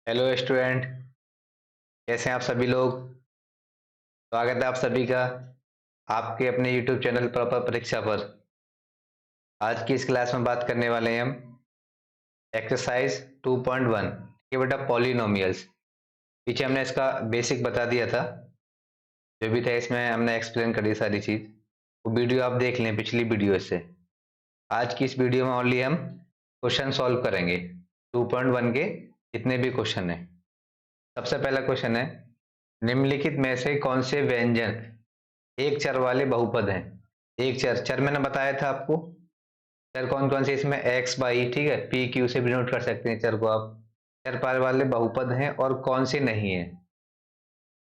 Hello student. कैसे हैं आप सभी लोग। स्वागत है आप सभी का आपके अपने यूट्यूब चैनल प्रॉपर परीक्षा पर। आज की इस क्लास में बात करने वाले हैं हम एक्सरसाइज 2.1 ये बेटा पॉलिनोमियल्स। पीछे हमने इसका बेसिक बता दिया था, जो भी था इसमें हमने एक्सप्लेन करी सारी चीज। वो वीडियो आप देख लें पिछली वीडियो से। आज की इस वीडियो में ओनली हम क्वेश्चन सॉल्व करेंगे 2.1 के जितने भी क्वेश्चन है। सबसे पहला क्वेश्चन है, निम्नलिखित में से कौन से व्यंजन एक चर वाले बहुपद हैं। एक चर चर मैंने बताया था आपको। चर कौन कौन से इसमें एक्स वाई, ठीक है, पी क्यू से भी नोट कर सकते हैं चर को आप। चर पार वाले बहुपद हैं और कौन से नहीं है।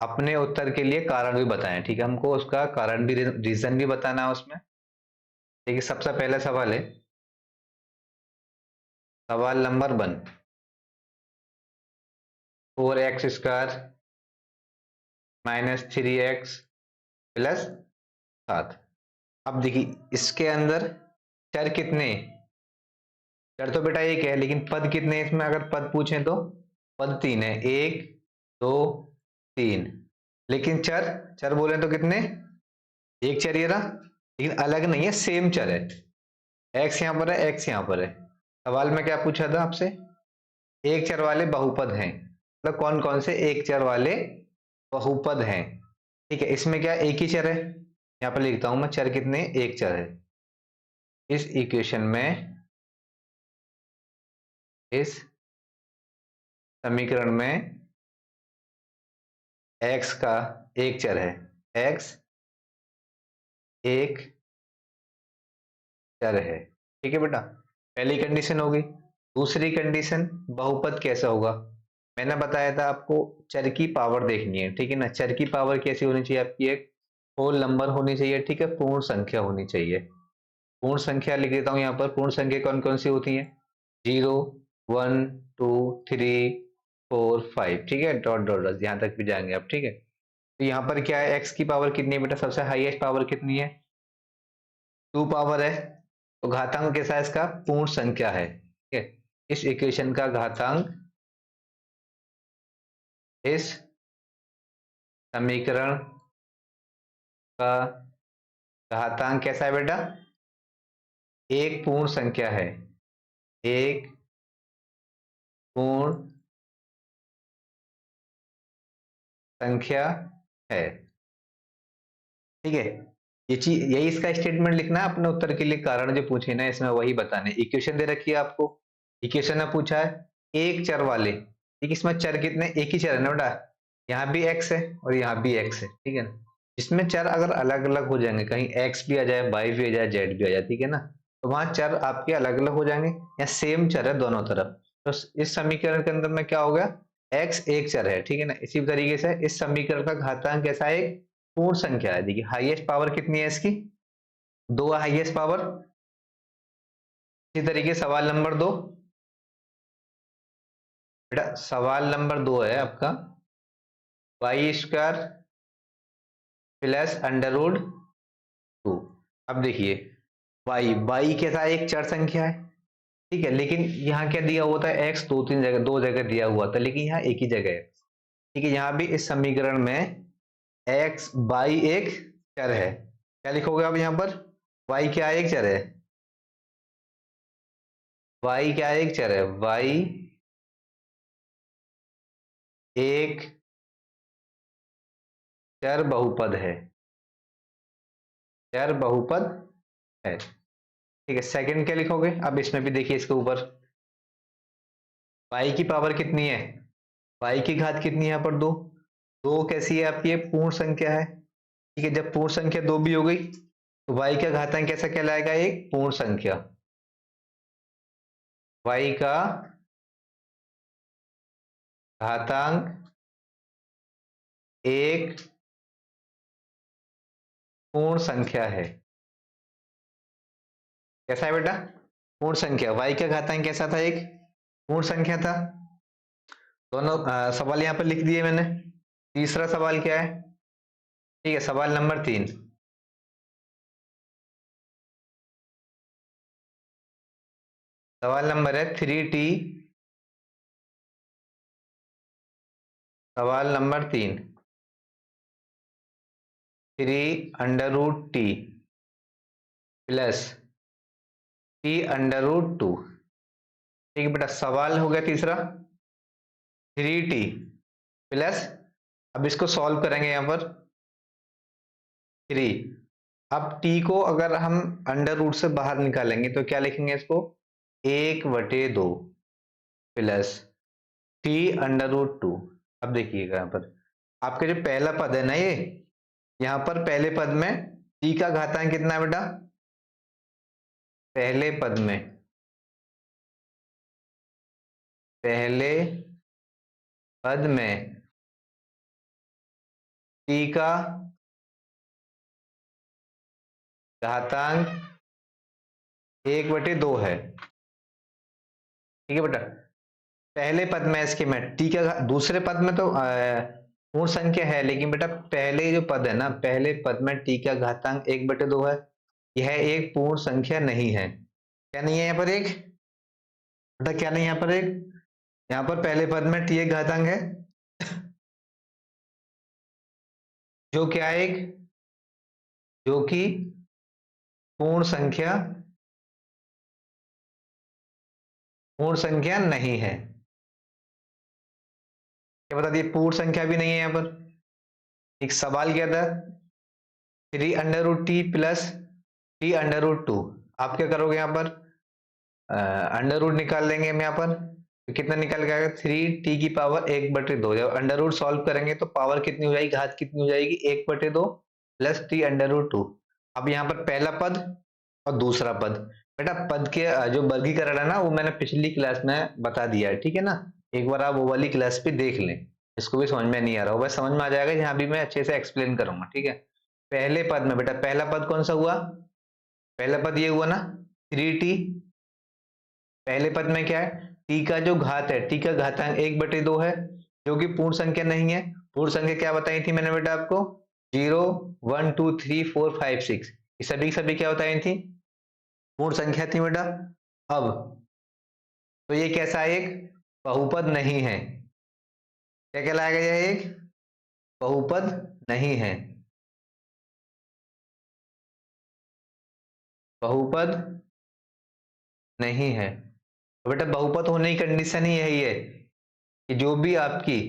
अपने उत्तर के लिए कारण भी बताएं, ठीक है, हमको उसका कारण भी रीजन भी बताना है उसमें। देखिए सबसे पहला सवाल है, सवाल नंबर 1। 4x² -3x +7। अब देखिए इसके अंदर चर कितने। चर तो बेटा एक है लेकिन पद कितने हैं इसमें, अगर पद पूछें तो पद 3 है, 1 2 3। लेकिन चर चर बोले तो कितने, एक चर ये रहा, लेकिन अलग नहीं है, सेम चर है। एक्स यहाँ पर है, एक्स यहाँ पर है। सवाल में क्या पूछा था आपसे, एक चर वाले बहुपद हैं, मतलब कौन कौन से एक चर वाले बहुपद हैं। ठीक है, इसमें क्या एक ही चर है, यहाँ पर लिखता हूं मैं चर कितने, एक चर है। इस इक्वेशन में, इस समीकरण में x का एक चर है, x एक चर है। ठीक है बेटा, पहली कंडीशन होगी। दूसरी कंडीशन, बहुपद कैसा होगा। मैंने बताया था आपको चर की पावर देखनी है, ठीक है ना। चर की पावर कैसी होनी चाहिए आपकी, एक होल नंबर होनी चाहिए, ठीक है, पूर्ण संख्या होनी चाहिए। पूर्ण संख्या लिख देता हूं यहाँ पर। पूर्ण संख्या कौन कौन सी होती है, 0 1 2 3 4 5, ठीक है, डॉट डॉट डॉट यहाँ तक भी जाएंगे आप, ठीक है। तो यहाँ पर क्या है, x की पावर कितनी है बेटा, सबसे हाईएस्ट पावर कितनी है, 2 पावर है। तो घातांक कैसा है इसका, पूर्ण संख्या है, ठीक है। इस इक्वेशन का घातांक, इस समीकरण का घातांक कैसा है बेटा, एक पूर्ण संख्या है, एक पूर्ण संख्या है। ठीक है, ये चीज यही इसका स्टेटमेंट लिखना है अपने उत्तर के लिए। कारण जो पूछे ना इसमें वही बताने। इक्वेशन दे रखी है आपको, इक्वेशन में पूछा है एक चर वाले, ठीक, इसमें चर कितने, एक ही चर है ना बेटा। यहाँ भी x है और यहाँ भी x है, ठीक है ना। इसमें चर अगर अलग अलग हो जाएंगे, कहीं x भी आ जाए, y भी आ जाए, z भी आ जाए, ठीक है ना, तो वहां चर आपके अलग अलग हो जाएंगे। या सेम चर है दोनों तरफ, तो इस समीकरण के अंदर में क्या हो गया, x एक चर है, ठीक है ना। इसी तरीके से इस समीकरण का घातांक कैसा है, एक पूर्ण संख्या है। देखिए हाईएस्ट पावर कितनी है इसकी, 2 हाईएस्ट पावर। इसी तरीके सवाल नंबर 2, बेटा सवाल नंबर 2 है आपका, y² +√2। अब देखिए y कैसा एक चर संख्या है, ठीक है, लेकिन यहाँ क्या दिया हुआ था, x दो जगह दिया हुआ था, लेकिन यहाँ एक ही जगह है। ठीक है, यहाँ भी इस समीकरण में y एक चर है। क्या लिखोगे आप यहाँ पर, y क्या एक चर है, y क्या एक चर है, y एक चर बहुपद है, चर बहुपद है। ठीक है, सेकंड क्या लिखोगे, अब इसमें भी देखिए इसके ऊपर y की पावर कितनी है, y की घात कितनी है यहाँ पर, दो। दो कैसी है आपकी, ये पूर्ण संख्या है, ठीक है। जब पूर्ण संख्या दो भी हो गई तो y का घातांक कैसा कहलाएगा, एक पूर्ण संख्या। y का घातांक एक पूर्ण संख्या है। कैसा है बेटा, पूर्ण संख्या। y का घातांक कैसा था, एक पूर्ण संख्या था। दोनों सवाल यहाँ पर लिख दिए मैंने। तीसरा सवाल क्या है, ठीक है, सवाल नंबर 3। सवाल नंबर है 3t सवाल नंबर 3, 3√t प्लस t√2। ठीक है बेटा, सवाल हो गया तीसरा 3t प्लस, अब इसको सॉल्व करेंगे यहाँ पर 3। अब t को अगर हम अंडर रूट से बाहर निकालेंगे तो क्या लिखेंगे इसको, 1/2 प्लस t√2। अब देखिएगा यहाँ पर आपका जो पहला पद है ना, ये यहाँ पर पहले पद में t का घातांक कितना है बेटा, पहले पद में, पहले पद में t का घातांक 1/2 है। ठीक है बेटा, पहले पद में इसके में t का दूसरे पद में तो पूर्ण संख्या है, लेकिन बेटा पहले जो पद है ना, पहले पद में t का घातांक 1/2 है। यह एक पूर्ण संख्या नहीं है। क्या नहीं है यहाँ पर एक बेटा, क्या नहीं है यहाँ पर एक, यहाँ पर पहले पद में t एक घातांक है जो क्या है एक, जो कि पूर्ण संख्या नहीं है। क्या बता दिए, पूर्ण संख्या भी नहीं है यहाँ पर। एक सवाल क्या था, 3√t प्लस t√2। आप क्या करोगे यहाँ पर, अंडर रूट निकाल लेंगे हम यहाँ पर, तो कितना निकल के आएगा, 3t⁻1/2। जब अंडर रूट सॉल्व करेंगे तो पावर कितनी हो जाएगी, घात कितनी हो जाएगी, 1/2 प्लस t√2। अब यहाँ पर पहला पद और दूसरा पद, बेटा पद के जो वर्गीकरण है ना, वो मैंने पिछली क्लास में बता दिया है। ठीक है ना, एक बार आप वो वाली क्लास भी देख लें, इसको भी समझ में नहीं आ रहा हो, बस समझ में आ जाएगा यहाँ भी मैं अच्छे से एक्सप्लेन करूंगा। ठीक है, पहले पद में बेटा पहला पद कौन सा हुआ, पहला पद ये हुआ ना 3t। पहले पद में क्या है, t का जो घात है, t का घातांक 1/2 है, जो कि पूर्ण संख्या नहीं है। पूर्ण संख्या क्या बताई थी मैंने बेटा आपको, 0 1 2 3 4 5 6, ये सभी क्या बताई थी, पूर्ण संख्या थी बेटा। अब तो ये कैसा है, एक बहुपद नहीं है। क्या कहलाएगा, यह एक बहुपद नहीं है, बहुपद नहीं है। तो बेटा बहुपद होने की कंडीशन ही यही है कि जो भी आपकी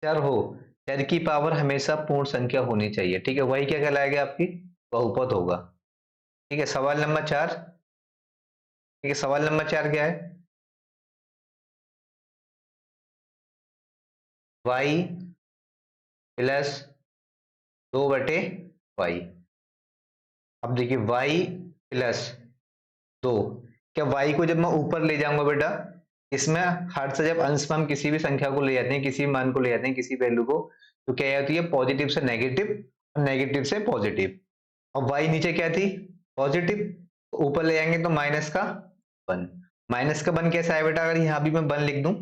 चर हो, चर की पावर हमेशा पूर्ण संख्या होनी चाहिए। ठीक है, वही क्या कहलाएगा, आपकी बहुपद होगा। ठीक है, सवाल नंबर 4। ठीक है, सवाल नंबर 4 क्या है, y प्लस 2/y। अब देखिए y प्लस 2, क्या y को जब मैं ऊपर ले जाऊंगा बेटा, इसमें हर से जब अंश में हम किसी भी संख्या को ले जाते हैं, किसी भी मान को ले जाते हैं, किसी वैल्यू को, तो क्या होती है, पॉजिटिव से नेगेटिव और नेगेटिव से पॉजिटिव। और y नीचे क्या थी, पॉजिटिव, ऊपर ले जाएंगे तो माइनस का 1। माइनस का 1 कैसा है बेटा, अगर यहाँ भी मैं 1 लिख दूं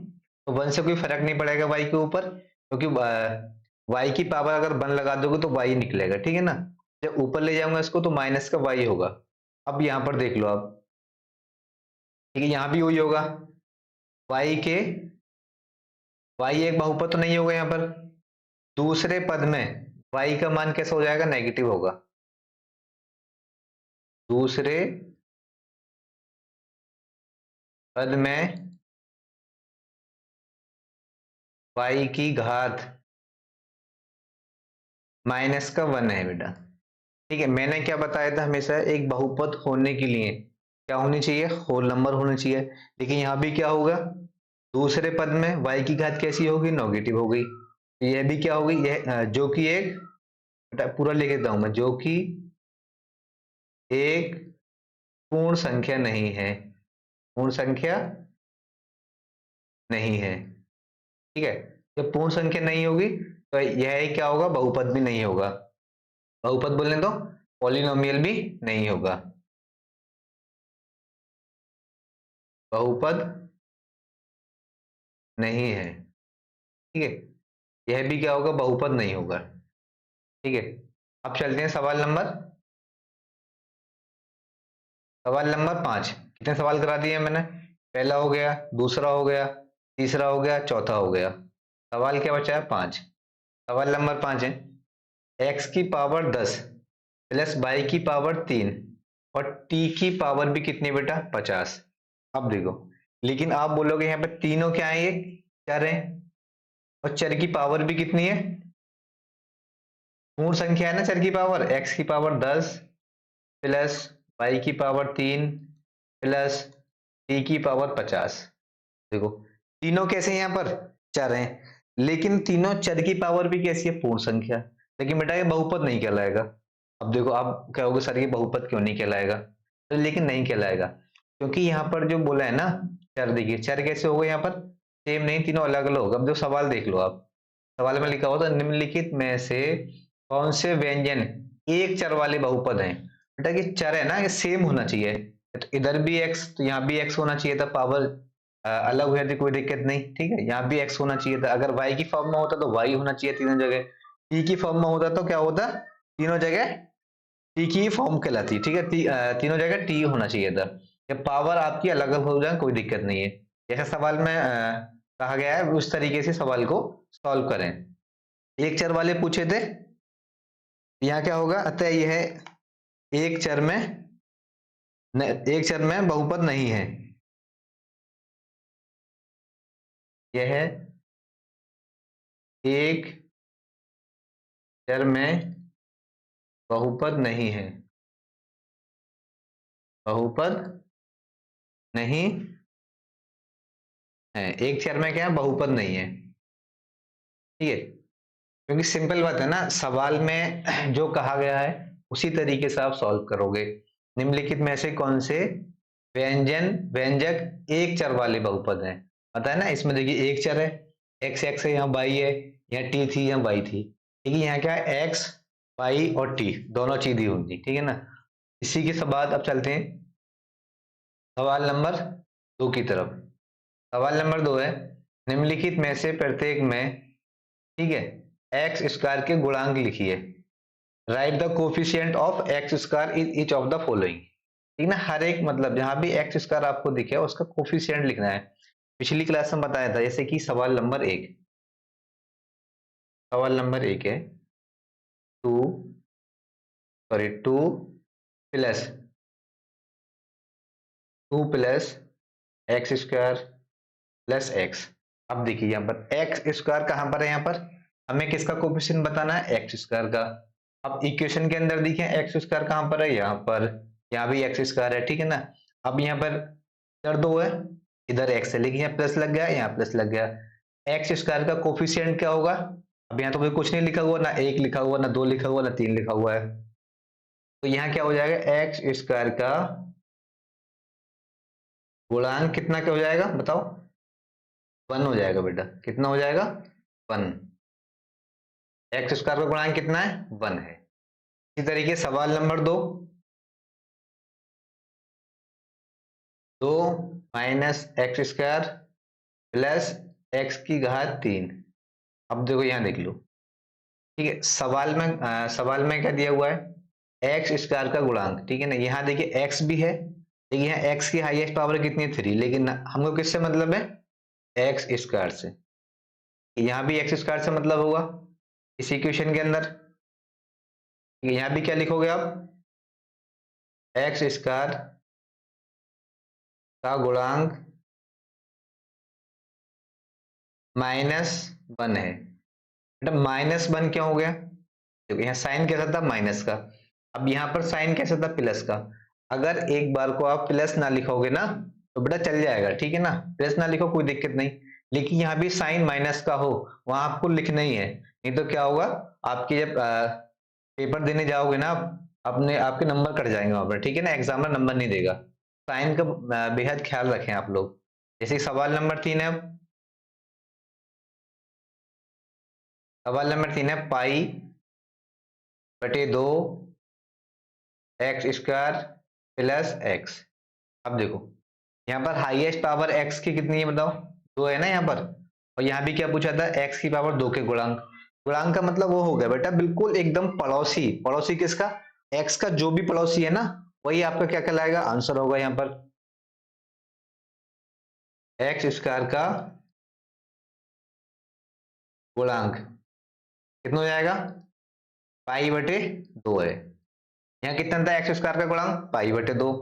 तो 1 से कोई फर्क नहीं पड़ेगा y के ऊपर, क्योंकि y की पावर अगर 1 लगा दोगे तो y निकलेगा। ठीक है ना, जब ऊपर ले जाऊंगा इसको तो माइनस का y होगा। अब यहाँ पर देख लो आप, ठीक है, यहाँ भी वही होगा, y के y एक बहुपद तो नहीं होगा यहाँ पर। दूसरे पद में y का मान कैसा हो जाएगा, नेगेटिव होगा। दूसरे पद में y की घात माइनस का 1 है बेटा। ठीक है, मैंने क्या बताया था, हमेशा एक बहुपद होने के लिए क्या होनी चाहिए, होल नंबर होना चाहिए। लेकिन यहाँ भी क्या होगा, दूसरे पद में y की घात कैसी होगी, नेगेटिव हो गई। यह भी क्या होगी, यह जो कि एक, बेटा पूरा लिख देता हूं मैं, जो कि एक पूर्ण संख्या नहीं है, पूर्ण संख्या नहीं है। ठीक है, जब पूर्ण संख्या नहीं होगी तो यह क्या होगा, बहुपद भी नहीं होगा। बहुपद बोलने तो पॉलिनोमियल भी नहीं होगा, बहुपद नहीं है। ठीक है, यह भी क्या होगा, बहुपद नहीं होगा। ठीक है, अब चलते हैं सवाल नंबर 5। कितने सवाल करा दिए मैंने, पहला हो गया, दूसरा हो गया, तीसरा हो गया, चौथा हो गया। सवाल क्या बचा है? 5। सवाल नंबर 5 है, x की पावर 10 प्लस y की पावर 3 और t की पावर भी कितनी बेटा? 50। अब देखो, लेकिन आप बोलोगे यहाँ पे तीनों क्या है? ये चर है, और चर की पावर भी कितनी है? पूर्ण संख्या है ना चर की पावर। x की पावर 10 प्लस y की पावर 3 प्लस t की पावर 50। देखो, तीनों कैसे हैं? यहाँ पर चर हैं, लेकिन तीनों चर की पावर भी कैसी है? पूर्ण संख्या। लेकिन बेटा ये बहुपद नहीं कहलाएगा। अब देखो, आप कहोगे सर ये बहुपद क्यों नहीं कहलाएगा? तो लेकिन नहीं कहलाएगा क्योंकि यहाँ पर जो बोला है ना चर, देखिए चर कैसे होगा यहाँ पर? सेम नहीं, तीनों अलग अलग होगा। अब जो सवाल देख लो आप, सवाल में लिखा होता निम्नलिखित में से कौन से व्यंजन एक चर वाले बहुपद हैं? बेटा कि चर है ना, ये सेम होना चाहिए। तो इधर भी x तो यहाँ भी x होना चाहिए था। पावर अलग हुई थी कोई दिक्कत नहीं, ठीक है। यहाँ भी x होना चाहिए था। अगर y की फॉर्म में होता तो y होना चाहिए तीनों जगह। t की फॉर्म में होता तो क्या होता? तीनों जगह t की फॉर्म कहलाती, ठीक है। तीनों जगह t होना चाहिए था। ये पावर आपकी अलग अलग हो जाए कोई दिक्कत नहीं है। जैसा सवाल में कहा गया है उस तरीके से सवाल को सॉल्व करें। एक चर वाले पूछे थे, यहाँ क्या होगा? अतः यह एक चर में एक चर में बहुपद नहीं है। यह एक चर में बहुपद नहीं है। बहुपद नहीं है, एक चर में क्या है? बहुपद नहीं है, ठीक है। क्योंकि सिंपल बात है ना, सवाल में जो कहा गया है उसी तरीके से आप सॉल्व करोगे। निम्नलिखित में से कौन से व्यंजक एक चर वाले बहुपद हैं? पता है ना, इसमें देखिए एक चर है, एक्स एक्स है, यहाँ बाई है, यहाँ टी थी, यहाँ बाई थी, ठीक है। यहाँ क्या है? एक्स बाई और टी दोनों चीज दी होंगी, ठीक है ना। इसी के बाद अब चलते हैं सवाल नंबर 2 की तरफ। सवाल नंबर 2 है, निम्नलिखित में से प्रत्येक में, ठीक है, एक्स स्क्वायर के गुणांक लिखिए। Right the coefficient of x square in each of the following. ठीक ना, हर एक मतलब जहां भी एक्स स्क्वायर आपको दिखे उसका कोफिशिएंट लिखना है। पिछली क्लास में बताया था, जैसे कि सवाल नंबर 1। सवाल नंबर 1 है 2 plus 2 plus x square plus x. अब देखिए यहाँ पर एक्स स्क्वायर कहां पर है? यहाँ पर हमें किसका कोफिशिएंट बताना है? एक्स स्क्वायर का। अब इक्वेशन के अंदर देखिए एक्स स्क्वायर कहां पर है? यहाँ पर। यहाँ भी एक्स स्क्वायर है, ठीक है ना। अब यहाँ पर चर 2 है, इधर एक्स है, लेकिन यहाँ प्लस लग गया, यहाँ प्लस लग गया। एक्स स्क्वायर का कोफिशिएंट क्या होगा? अब यहाँ तो कोई कुछ नहीं लिखा हुआ, ना 1 लिखा हुआ, ना 2 लिखा हुआ, ना 3 लिखा हुआ है। तो यहाँ क्या हो जाएगा? एक्स स्क्वायर का गुणांक कितना क्या हो जाएगा बताओ? 1 हो जाएगा बेटा। कितना हो जाएगा? 1। एक्स स्क्वायर का गुणांक कितना है? 1 है। इसी तरीके सवाल number 2, 2 minus x square plus x की घात 3। अब देखो यहाँ देख लो, ठीक है। सवाल में क्या दिया हुआ है? एक्स स्क्वायर का गुणांक, ठीक है ना। यहाँ देखिए एक्स भी है, लेकिन यहाँ एक्स की हाईएस्ट पावर कितनी है? 3। लेकिन हमको किससे मतलब है? एक्स स्क्वायर से। यहाँ भी एक्स स्क्वायर से मतलब होगा इस इक्वेशन के अंदर। यहाँ भी क्या लिखोगे आप? एक्स स्क्वायर का गुणांक -1 है। मतलब -1 क्या हो गया? देखो यहाँ साइन कैसा था? माइनस का। अब यहाँ पर साइन कैसा था? प्लस का। अगर एक बार को आप प्लस ना लिखोगे ना तो बेटा चल जाएगा, ठीक है ना। प्लस ना लिखो कोई दिक्कत नहीं, लेकिन यहाँ भी साइन माइनस का हो वहां आपको लिखना ही है। नहीं तो क्या होगा? आपके जब पेपर देने जाओगे ना, अपने आपके नंबर कट जाएंगे वहां पर, ठीक है ना। एग्जामिनर नंबर नहीं देगा। साइन का बेहद ख्याल रखें आप लोग। जैसे सवाल नंबर 3 है। सवाल नंबर 3 है पाई बटे 2 एक्स स्क्वायर प्लस एक्स। अब देखो यहाँ पर हाईएस्ट पावर x की कितनी है बताओ? 2 है ना यहाँ पर। और यहाँ भी क्या पूछा था? x की पावर 2 के गुणांक। गुणांक का मतलब वो हो गया बेटा बिल्कुल एकदम पड़ोसी। पड़ोसी किसका? x का जो भी पड़ोसी है ना वही आपका क्या कहलाएगा? आंसर होगा यहाँ पर। एक्स स्क्वायर का गुणांक कितना हो जाएगा, पाई बटे 2 है। यहाँ कितना था एक्स स्क्वायर का गुणांक, पाई बटे 2।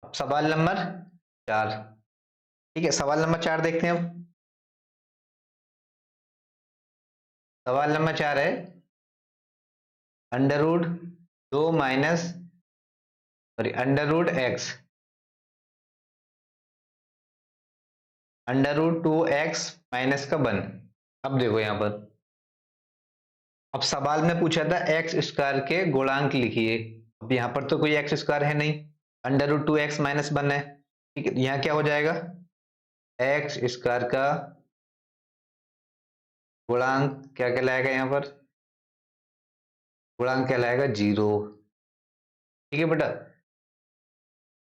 अब सवाल नंबर 4, ठीक है, सवाल नंबर 4 देखते हैं अब। सवाल नंबर 4 है under root 2 minus sorry under root x under root 2x minus का 1। अब देखो यहाँ पर, अब सवाल में पूछा था एक्स स्क्वायर के गुणांक लिखिए। अब यहाँ पर तो कोई एक्स स्क्वायर है नहीं, अंडर रूट 2x माइनस 1 है, ठीक है। यहाँ क्या हो जाएगा, एक्स स्क्वायर का गुणांक क्या कहलाएगा, यहाँ पर गुणांक कहलाएगा 0, ठीक है बेटा।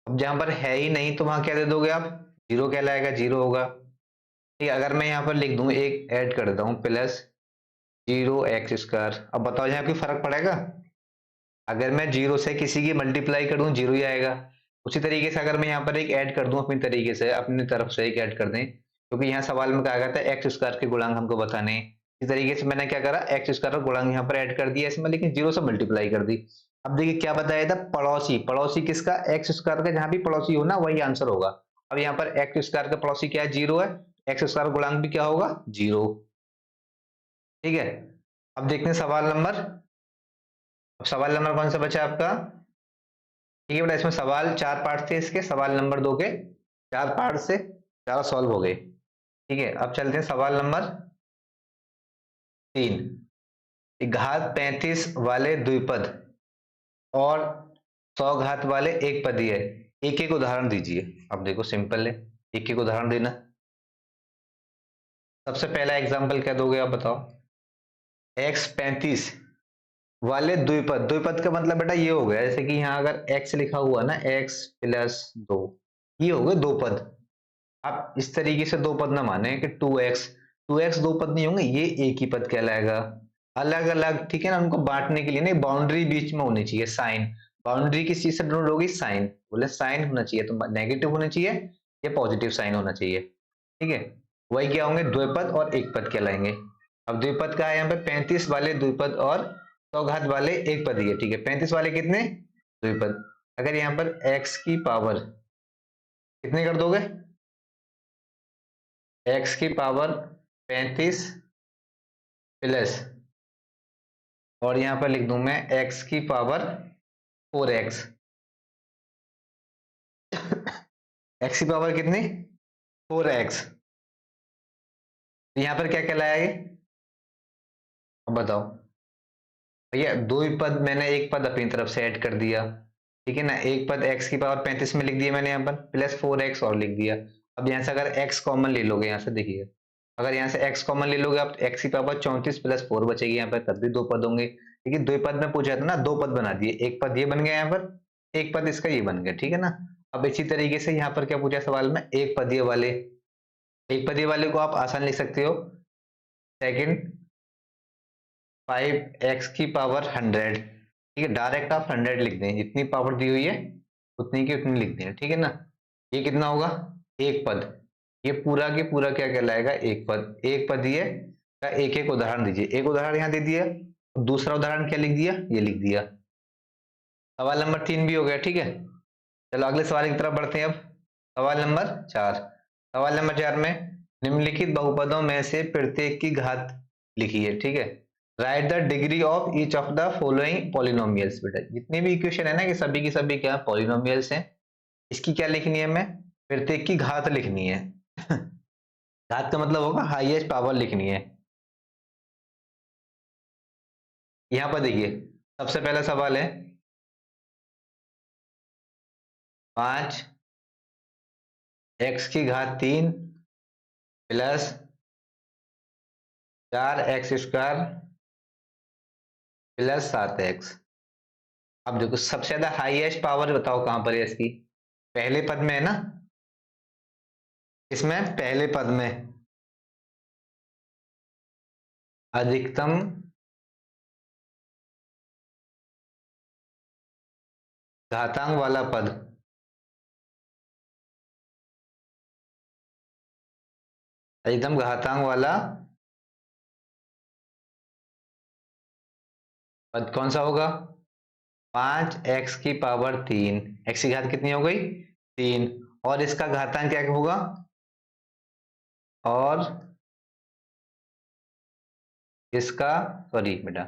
अब जहां पर है ही नहीं तो वहां क्या दे दोगे आप, 0 कहलाएगा, 0 होगा, ठीक है। अगर मैं यहाँ पर लिख दूं, एक ऐड कर देता हूँ, प्लस 0x²। अब बताओ यहाँ कोई फर्क पड़ेगा, अगर मैं 0 से किसी की मल्टीप्लाई कर दूं 0 ही आएगा। उसी तरीके से अगर मैं यहाँ पर एक ऐड कर दूं अपनी तरीके से, अपनी तरफ से एक ऐड कर दें, क्योंकि यहाँ सवाल में कहा गया था एक्स स्क्वायर के गुणांक हमको बताने हैं। इस तरीके से मैंने क्या करा, एक्स स्क्वायर का गुणांक यहाँ पर ऐड कर दिया इसमें, लेकिन 0 से मल्टीप्लाई कर दी। अब देखिए क्या बताया था, पड़ोसी, पड़ोसी किसका, एक्स स्क्वायर का, जहां भी पड़ोसी हो ना वही आंसर होगा। अब यहाँ पर एक्स स्क्वायर का पड़ोसी क्या है, 0 है, एक्स स्क्वायर गुणांक भी क्या होगा, 0, ठीक है। अब देखते हैं सवाल नंबर, अब सवाल नंबर कौन सा बचा आपका, ठीक है बेटा। इसमें सवाल 4 पार्ट थे इसके, सवाल नंबर 2 के 4 पार्ट से 4 सॉल्व हो गए, ठीक है। अब चलते हैं सवाल नंबर 3, घात 35 वाले द्विपद और 100 घात वाले एक पदीय, एक एक उदाहरण दीजिए। अब देखो सिंपल है, एक एक उदाहरण देना। सबसे पहला एग्जांपल क्या दोगे आप बताओ, एक्स 35 वाले द्विपद, द्विपद का मतलब बेटा ये हो गया, जैसे कि यहाँ अगर x लिखा हुआ ना, x प्लस 2, ये हो गए दो पद। आप इस तरीके से दो पद ना माने कि 2x दो पद नहीं होंगे, ये एक ही पद कहलाएगा, अलग अलग, ठीक है ना। उनको बांटने के लिए नहीं, बाउंड्री बीच में होनी चाहिए, साइन, बाउंड्री किस चीज से डिनोट होगी, साइन, बोले साइन होना चाहिए तो नेगेटिव होना चाहिए या पॉजिटिव साइन होना चाहिए, ठीक है। वही क्या होंगे, द्विपद और एक पद कहलाएंगे। अब द्विपद का है यहाँ पे 35 वाले द्विपद और 100 घात वाले एक पद, ठीक है। 35 वाले कितने, द्विपद। अगर यहाँ पर x की पावर कितने कर दोगे, x की पावर 35 प्लस, और यहां पर लिख दूं मैं x की पावर 4x, x की पावर कितनी, 4x, तो यहां पर क्या कहलाया ये, अब बताओ भैया। दो ही पद मैंने एक पद अपनी तरफ से ऐड कर दिया, ठीक है ना। एक पद x की पावर 35 में लिख दिया मैंने, यहाँ पर प्लस 4x और लिख दिया। अब यहाँ से अगर x कॉमन ले लोगे, यहाँ से देखिए, अगर यहाँ से x कॉमन ले लोगे आप, तो x की पावर 34 प्लस 4 बचेगी यहाँ पर, तब भी दो पद होंगे, लेकिन दो पद में पूछा था ना, दो पद बना दिए, एक पद ये बन गया यहाँ पर, एक पद इसका ये बन गया, ठीक है ना। अब इसी तरीके से यहाँ पर क्या पूछा सवाल में, एक पदीय वाले, एक पदीय वाले को आप आसान लिख सकते हो, सेकंड 5x की पावर 100, ठीक है। डायरेक्ट आप 100 लिख दें, जितनी पावर दी हुई है उतनी की उतनी लिख दें, ठीक है ना। ये कितना होगा, एक पद, ये पूरा के पूरा क्या कहलाएगा, एक पद। एक पदीय का एक एक उदाहरण दीजिए, एक उदाहरण यहाँ दे दिया, दूसरा उदाहरण क्या लिख दिया, ये लिख दिया। सवाल नंबर 3 भी हो गया, ठीक है। चलो अगले सवाल की तरफ बढ़ते हैं अब। सवाल नंबर 4, सवाल नंबर 4 में निम्नलिखित बहुपदों में से प्रत्येक की घात लिखिए, ठीक है। Right the degree of each of the following polynomials, बेटा जितनी भी इक्वेशन है ना, कि सभी की सभी क्या पॉलिनोमियल्स हैं, इसकी क्या लिखनी है, मैं प्रत्येक की घात लिखनी है। घात का मतलब होगा हाईएस्ट पावर लिखनी है। यहां पर देखिए, सबसे पहला सवाल है 5x की घात 3 प्लस 4x² प्लस 7x। अब देखो सबसे ज्यादा हाईएस्ट पावर बताओ कहां पर है इसकी, पहले पद में है ना, इसमें पहले पद में अधिकतम घातांक वाला पद, अधिकतम घातांक वाला पद कौन सा होगा? 5x⁻3। x की घात कितनी हो गई? 3। और इसका घातांक क्या होगा? और इसका, सॉरी बेटा,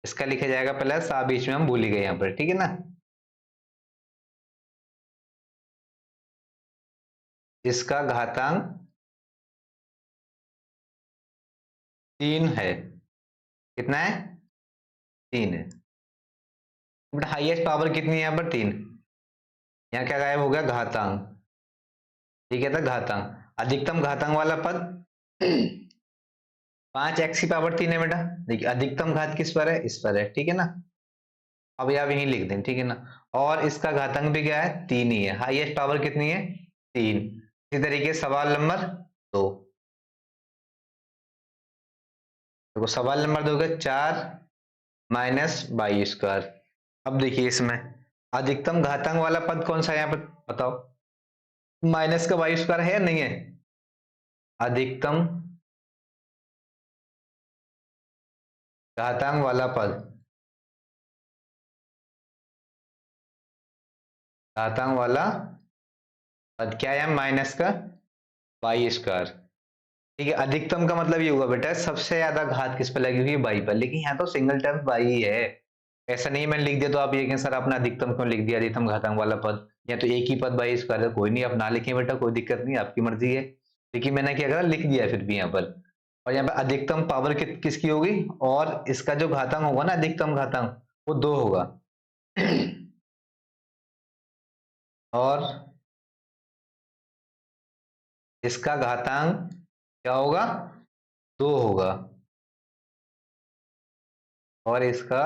इसका लिखा जाएगा प्लस, बीच में हम भूल ही गए यहाँ पर, ठीक है ना। इसका घातांक 3 है। कितना है? 3 है। बट हाईएस्ट पावर कितनी है यहाँ पर? 3। यहाँ क्या गायब हो गया? घातांक। ठीक है, था घातांक। अधिकतम घातांक वाला पद 5x⁻3 है बेटा। देखिए अधिकतम घात किस पर है? इस पर है, ठीक है ना। अब आप यहीं लिख दें, ठीक है ना। और इसका घातांक भी क्या है? 3 ही है। हाईएस्ट पावर कितनी है? 3। इसी तरीके सवाल नंबर 2। देखो सवाल नंबर 2 का 4 - y²। अब देखिए इसमें अधिकतम घातांक वाला पद कौन सा है यहाँ पर? बताओ। माइनस का y² है या नहीं है? अधिकतम घातांक वाला पद, घातांक वाला पद क्या है? माइनस का y²। ठीक है, अधिकतम का मतलब ये हुआ बेटा सबसे ज्यादा घात किस पे लगी हुई है? बाई पर। लेकिन यहाँ तो सिंगल टर्म बाई ही है। ऐसा नहीं मैंने लिख दिया तो आप ये कहें सर आपने अधिकतम क्यों लिख दिया? अधिकतम घातांक वाला पद या तो एक ही पद y² है। कोई नहीं, आप ना लिखें बेटा, कोई दिक्कत नहीं, आपकी मर्जी है। लेकिन मैंने क्या करा, लिख दिया फिर भी यहाँ पर। और यहाँ पर अधिकतम पावर किसकी होगी? और इसका जो घातांक होगा ना, अधिकतम घातांक, वो 2 होगा। और इसका घातांक क्या होगा? 2 होगा। और इसका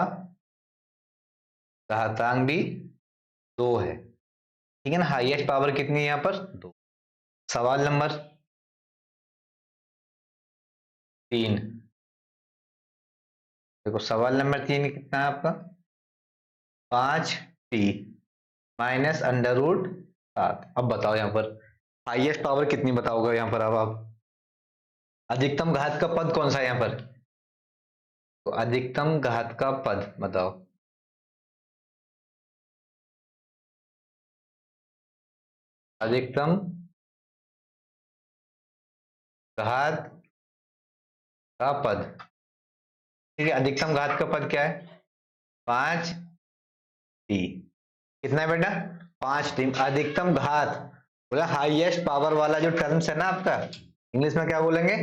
घातांक भी 2 है। ठीक है ना। हाईएस्ट पावर कितनी है यहाँ पर? 2। सवाल नंबर 3। देखो सवाल नंबर 3 कितना है आपका? 5t - √7। अब बताओ यहाँ पर हाईएस्ट पावर कितनी बताओगे यहाँ पर? अब आप अधिकतम घात का पद कौन सा है यहाँ पर? तो अधिकतम घात का पद बताओ। अधिकतम घात का पद। ठीक है, अधिकतम घात का पद क्या है? 5t। कितना है बेटा? 5t। अधिकतम घात बोला हाईएस्ट पावर वाला जो टर्म्स है ना आपका, इंग्लिश में क्या बोलेंगे?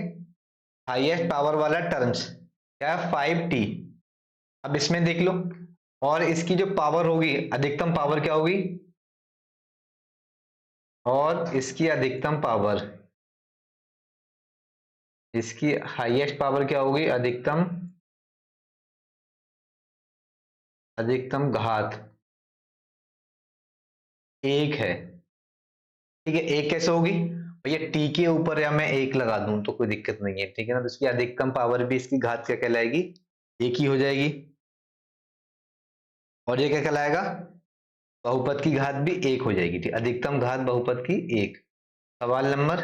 हाईएस्ट पावर वाला टर्म्स क्या है? 5t। अब इसमें देख लो, और इसकी जो पावर होगी, अधिकतम पावर क्या होगी? और इसकी अधिकतम पावर, इसकी हाईएस्ट पावर क्या होगी? अधिकतम, अधिकतम घात 1 है। ठीक है, 1 कैसे होगी भैया? टी के ऊपर या मैं 1 लगा दूं तो कोई दिक्कत नहीं है, ठीक है ना। तो इसकी अधिकतम पावर भी इसकी घात क्या कहलाएगी? 1 ही हो जाएगी। और ये क्या कहलाएगा? बहुपद की घात भी 1 हो जाएगी। ठीक, अधिकतम घात बहुपद की 1। सवाल नंबर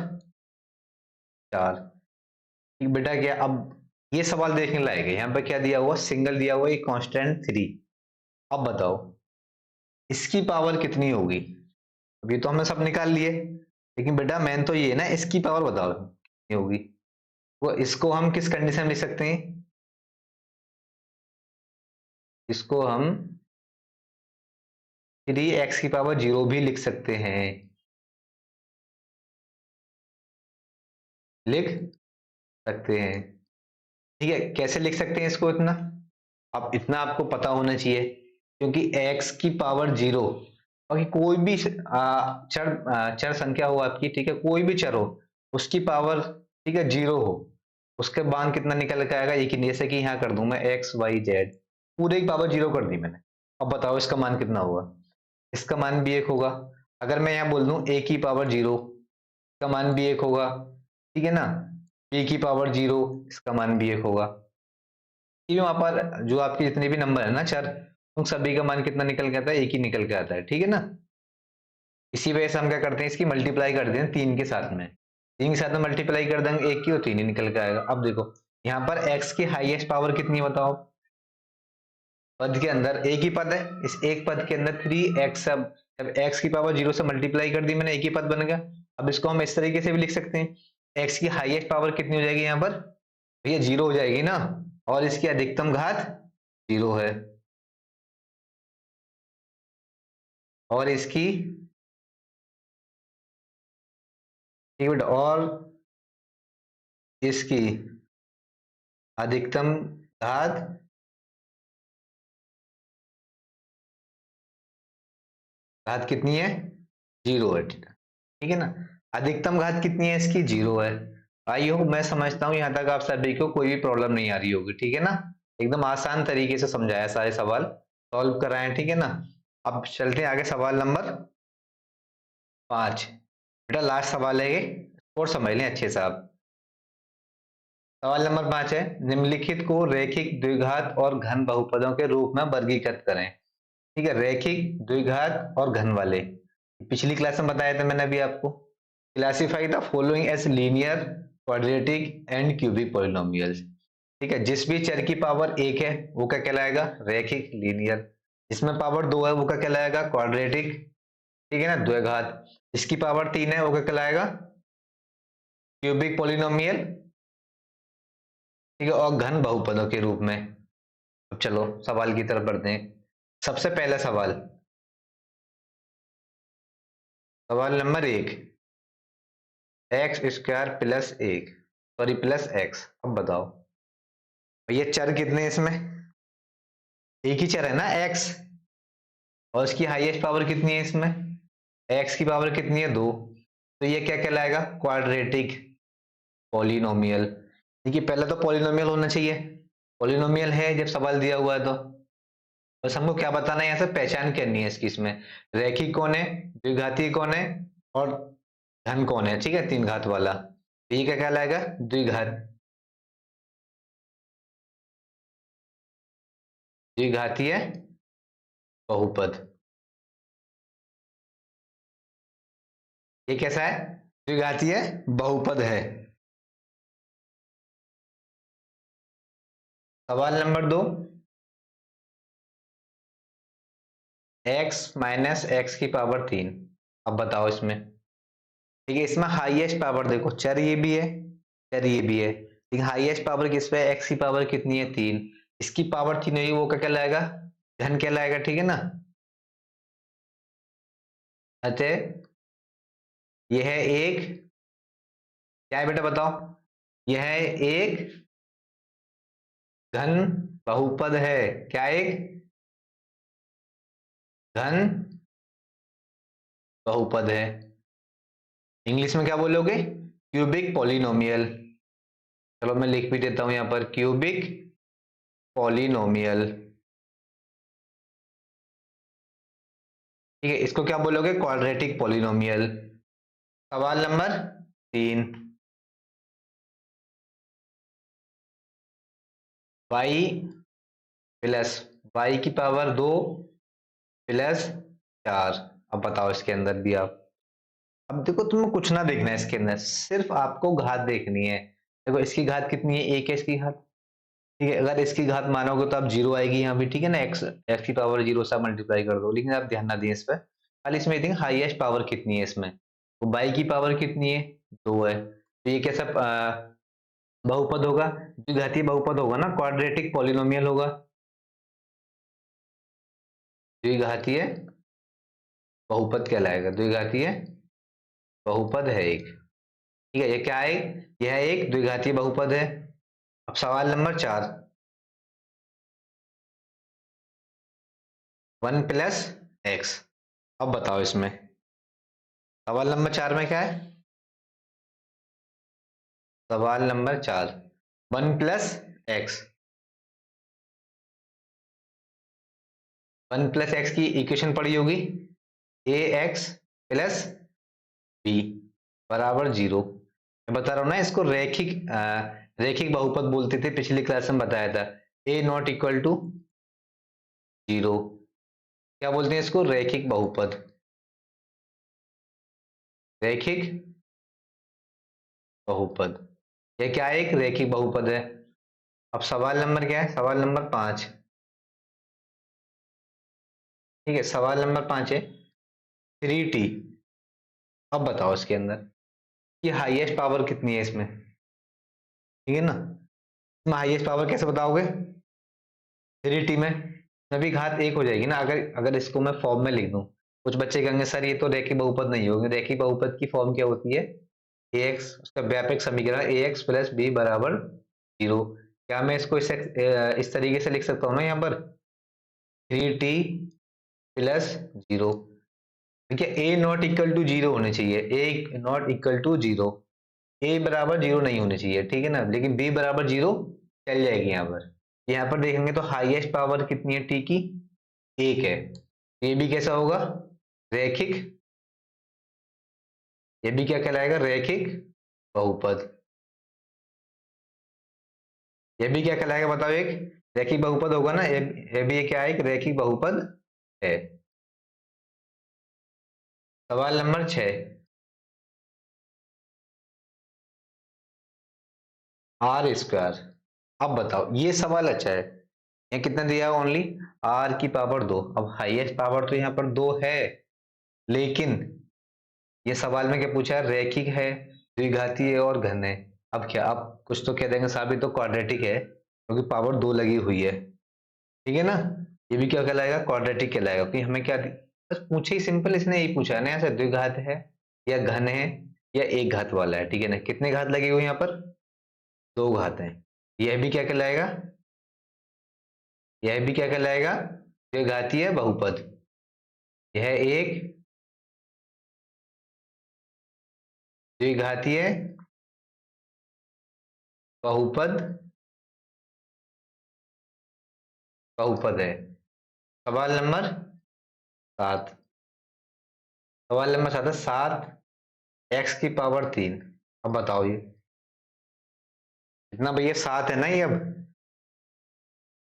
4। ठीक बेटा, क्या अब ये सवाल देखने लायक है? यहाँ पे क्या दिया हुआ? सिंगल दिया हुआ, एक कांस्टेंट 3। अब बताओ इसकी पावर कितनी होगी? अभी तो हमने सब निकाल लिए, लेकिन बेटा मेन तो ये है ना, इसकी पावर बताओ कितनी होगी। वो इसको हम किस कंडीशन में लिख सकते हैं? इसको हम 3x⁻0 भी लिख सकते हैं। लिख सकते हैं। ठीक है, कैसे लिख सकते हैं इसको? इतना अब इतना आपको पता होना चाहिए, क्योंकि x⁻0 और कोई भी चर संख्या हो आपकी, ठीक है, कोई भी चर हो, उसकी पावर, ठीक है, 0 हो, उसके मान कितना निकल के आएगा? एक ही। जैसे कि यहाँ कर दूं मैं x y z, पूरे की पावर 0 कर दी मैंने। अब बताओ इसका मान कितना होगा? इसका मान भी 1 होगा। अगर मैं यहाँ बोल दूं a⁻0, इसका मान भी 1 होगा, ठीक है ना। a⁻0, इसका मान भी 1 होगा। कि वहां पर जो आपके जितने भी नंबर है ना चर, उन सभी का मान कितना निकल के आता है? 1 ही निकल के आता है, ठीक है ना। इसी वजह से हम क्या करते हैं, इसकी मल्टीप्लाई करते हैं 3 के साथ में। 3 के साथ में मल्टीप्लाई कर देंगे एक की, और 3 ही निकल के आएगा। अब देखो यहाँ पर x की हाईएस्ट पावर कितनी है बताओ। पद के अंदर एक ही पद है, इस एक पद के अंदर 3x, जब x की पावर 0 से मल्टीप्लाई कर दी मैंने, एक ही पद बन गया। अब इसको हम इस तरीके से भी लिख सकते हैं, x की हाईएस्ट पावर कितनी हो जाएगी यहाँ पर, भैया 0 हो जाएगी ना, और इसकी अधिकतम घात 0 है, और इसकी और इसकी अधिकतम घात कितनी है, 0 है, ठीक है ना। अधिकतम घात कितनी है इसकी, 0 है। आई होप, मैं समझता हूँ यहाँ तक आप सभी को कोई भी प्रॉब्लम नहीं आ रही होगी, ठीक है ना। एकदम आसान तरीके से समझाया, सारे सवाल सॉल्व कराए, ठीक है ना। अब चलते हैं आगे, सवाल नंबर 5। बेटा लास्ट सवाल है ये, और समझ लें अच्छे से आप। सवाल नंबर 5 है, निम्नलिखित को रैखिक द्विघात और घन बहुपदों के रूप में वर्गीकृत करें। ठीक है, रैखिक द्विघात और घन वाले, पिछली क्लास में बताया था मैंने अभी आपको। Classify the following as linear, quadratic and cubic polynomials. ठीक है, जिस भी चर की पावर 1 है वो क्या कहलाएगा, रैखिक लीनियर। जिसमें पावर 2 है वो क्या कहलाएगा, क्वाड्रेटिक, ठीक है ना, द्विघात। जिसकी पावर 3 है वो क्या कहलाएगा, क्यूबिक पॉलिनोमियल, ठीक है, और घन बहुपदों के रूप में। अब चलो सवाल की तरफ बढ़ते हैं। सबसे पहला सवाल, सवाल number 1, x square plus 1, sorry plus x. अब बताओ ये चर कितने इसमें, एक ही चर है ना एक्स, और इसकी हाईएस्ट पावर कितनी है इसमें, एक्स की पावर कितनी है, 2। तो ये क्या कहलाएगा, क्वाड्रेटिक पॉलिनोमियल। देखिए पहले तो पॉलिनोमियल होना चाहिए, पॉलिनोमियल है जब सवाल दिया हुआ है तो। बस हमको क्या बताना है, यहाँ से पहचान करनी है इसकी, इसमें रैखिक कौन है, द्विघाती कौन है, और घन कौन है, ठीक है, 3 घात वाला। तो ये क्या कहलाएगा, द्विघात, द्विघातीय बहुपद। ये कैसा है, द्विघातीय बहुपद है। सवाल नंबर 2, x माइनस एक्स की पावर 3। अब बताओ इसमें, ठीक है, इसमें हाईएस्ट पावर देखो, चर ये भी है, चर ये भी है, लेकिन हाईएस्ट पावर किस पे है, x की पावर कितनी है, 3। इसकी पावर 3 है, वो क्या कहलाएगा, घन कहलाएगा, ठीक है ना। अतः यह है एक, क्या है बेटा बताओ, यह है एक घन बहुपद है। क्या, एक घन बहुपद है। इंग्लिश में क्या बोलोगे, क्यूबिक पॉलिनोमियल। चलो मैं लिख भी देता हूं यहां पर, क्यूबिक पॉलिनोमियल, ठीक है, इसको क्या बोलोगे, क्वाड्रेटिक पॉलिनोमियल। सवाल नंबर 3, y प्लस वाई की पावर 2 प्लस 4। अब बताओ इसके अंदर भी आप, अब देखो तुम्हें कुछ ना देखना है इसके अंदर, सिर्फ आपको घात देखनी है। देखो इसकी घात कितनी है, एक है इसकी घात, ठीक है, अगर इसकी घात मानोगे तो आप 0 आएगी यहाँ भी, ठीक है ना, एक्स एक्स की पावर 0 से मल्टीप्लाई कर दो, लेकिन आप ध्यान ना दिए इस पर, खाली इसमें देखें हाईएस्ट पावर कितनी है इसमें, तो बाई की पावर कितनी है, 2 है। तो ये कैसा बहुपद होगा, द्विघातीय बहुपद होगा ना, क्वाड्रेटिक पॉलिनोमियल होगा, द्विघातीय बहुपद कहलाएगा, द्विघातीय बहुपद है एक, ठीक है, ये क्या है, यह एक द्विघातीय बहुपद है। अब सवाल नंबर 4, 1 प्लस एक्स। अब बताओ इसमें, सवाल नंबर 4 में क्या है, सवाल नंबर 4, 1 प्लस एक्स, 1 प्लस एक्स की इक्वेशन पड़ी होगी, ए एक्स प्लस बी बराबर 0। मैं बता रहा हूं ना, इसको रैखिक रैखिक बहुपद बोलते थे, पिछली क्लास में बताया था, ए नॉट इक्वल टू 0, क्या बोलते हैं इसको, रैखिक बहुपद, रैखिक बहुपद। यह क्या है? एक रैखिक बहुपद है। अब सवाल नंबर क्या है? सवाल नंबर 5। ठीक है, सवाल नंबर 5 है 3t। अब बताओ इसके अंदर कि हाईएस्ट पावर कितनी है इसमें। ठीक है ना, इसमें हाईएस्ट पावर कैसे बताओगे? 3t में भी घात एक हो जाएगी ना। अगर अगर इसको मैं फॉर्म में लिख दूं, कुछ बच्चे कहेंगे सर ये तो रैखिक बहुपद नहीं होगी। रैखिक बहुपद की फॉर्म क्या होती है? ax, उसका व्यापक समीकरण ax प्लस बी बराबर 0। क्या मैं इसको इस तरीके से लिख सकता हूँ ना यहाँ पर 3t प्लस 0। देखिए ए नॉट इक्वल टू 0 होने चाहिए, ए नॉट इक्वल टू 0, ए बराबर 0 नहीं होने चाहिए। ठीक है ना, लेकिन बी बराबर 0 चल जाएगी यहाँ पर। यहाँ पर देखेंगे तो हाईएस्ट पावर कितनी है टी की? 1 है। ये भी कैसा होगा? रैखिक। ये भी क्या कहलाएगा? रैखिक बहुपद। ये भी क्या कहलाएगा बताओ? एक रैखिक बहुपद होगा ना। ये भी क्या है? एक रैखिक बहुपद है। सवाल नंबर 6, आर स्क्वायर। अब बताओ, ये सवाल अच्छा है। ये कितना दिया है? ओनली आर की पावर 2। अब हाईएस्ट पावर तो यहाँ पर 2 है, लेकिन ये सवाल में क्या पूछा है? रैखिक है, द्विघातीय है और घन है। अब क्या, अब कुछ तो कह देंगे साहब ये तो क्वाड्रेटिक है क्योंकि पावर 2 लगी हुई है। ठीक है ना, ये भी क्या कहलाएगा? क्वाड्रेटिक कहलाएगा। क्योंकि हमें क्या बस पूछे ही सिंपल, इसने यही पूछा है ना, ऐसे द्विघात है या घन है या एक घात वाला है। ठीक है ना, कितने घात लगे हुए यहाँ पर? 2 घात है। यह भी क्या कहलाएगा? यह भी क्या कहलाएगा? द्विघातीय बहुपद। यह एक द्विघातीय बहुपद बहुपद है। सवाल नंबर 7। सवाल नंबर 7 है 7 एक्स की पावर 3। अब बताओ ये कितना भैया? 7 है ना ये। अब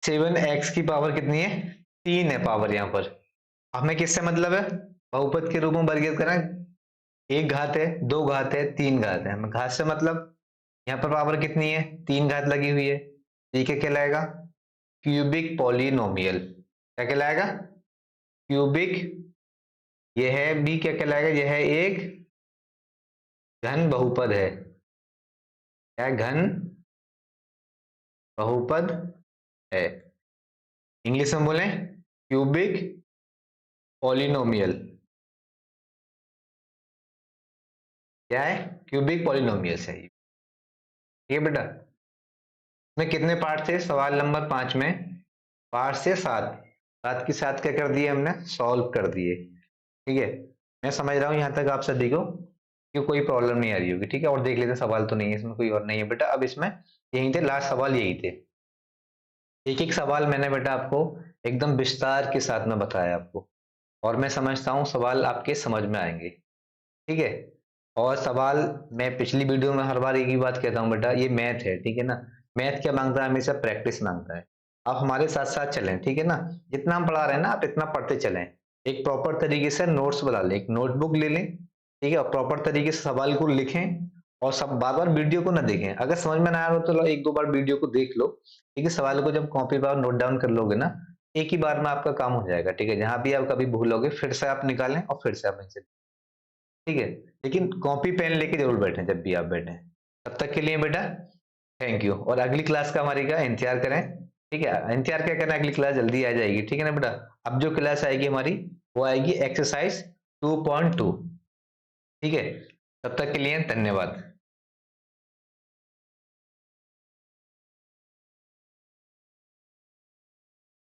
7 एक्स की पावर कितनी है? 3 है पावर यहाँ पर। हमें किससे मतलब है? बहुपद के रूप में वर्गीकृत करें। एक घात है, 2 घात है, 3 घात है। हमें घात से मतलब यहाँ पर पावर कितनी है? 3 घात लगी हुई है। ठीक है, कहलाएगा क्यूबिक पॉलिनोमियल। क्या कहलाएगा? क्यूबिक। यह भी क्या कहलाएगा? यह एक घन बहुपद है। क्या? घन बहुपद है। इंग्लिश में बोलें क्यूबिक पॉलिनोमियल। क्या है? क्यूबिक पॉलिनोमियल है ये। ठीक है बेटा, इसमें कितने पार्ट थे सवाल नंबर 5 में? 5 से 7। 7 के साथ क्या कर दिए हमने? सॉल्व कर दिए। ठीक है, मैं समझ रहा हूँ यहाँ तक आप सभी को कि कोई प्रॉब्लम नहीं आ रही होगी। ठीक है, और देख लेते हैं, सवाल तो नहीं है इसमें, कोई और नहीं है बेटा। अब इसमें यही थे, लास्ट सवाल यही थे। एक एक सवाल मैंने बेटा आपको एकदम विस्तार के साथ में बताया आपको, और मैं समझता हूँ सवाल आपके समझ में आएंगे। ठीक है, और सवाल मैं पिछली वीडियो में हर बार एक ही बात कहता हूँ बेटा, ये मैथ है। ठीक है ना, मैथ क्या मांगता है? हमेशा प्रैक्टिस मांगता है। आप हमारे साथ साथ चलें। ठीक है ना, जितना हम पढ़ा रहे हैं ना आप इतना पढ़ते चलें। एक प्रॉपर तरीके से नोट्स बना लें, एक नोटबुक ले लें। ठीक है, और प्रॉपर तरीके से सवाल को लिखें, और सब बार बार वीडियो को ना देखें। अगर समझ में ना आया हो तो एक दो बार वीडियो को देख लो। ठीक है, सवाल को जब कॉपी पर नोट डाउन कर लोगे ना, एक ही बार में आपका काम हो जाएगा। ठीक है, जहां भी आप कभी भूलोगे फिर से आप निकालें और फिर से आप इनसे। ठीक है, लेकिन कॉपी पेन लेके जरूर बैठें जब भी आप बैठें। तब तक के लिए बेटा थैंक यू, और अगली क्लास का हमारी का इंतजार करें। ठीक है, इंतजार क्या करना, अगली क्लास जल्दी आ जाएगी। ठीक है ना बेटा, अब जो क्लास आएगी हमारी वो आएगी एक्सरसाइज 2.2। ठीक है, तब तक के लिए धन्यवाद।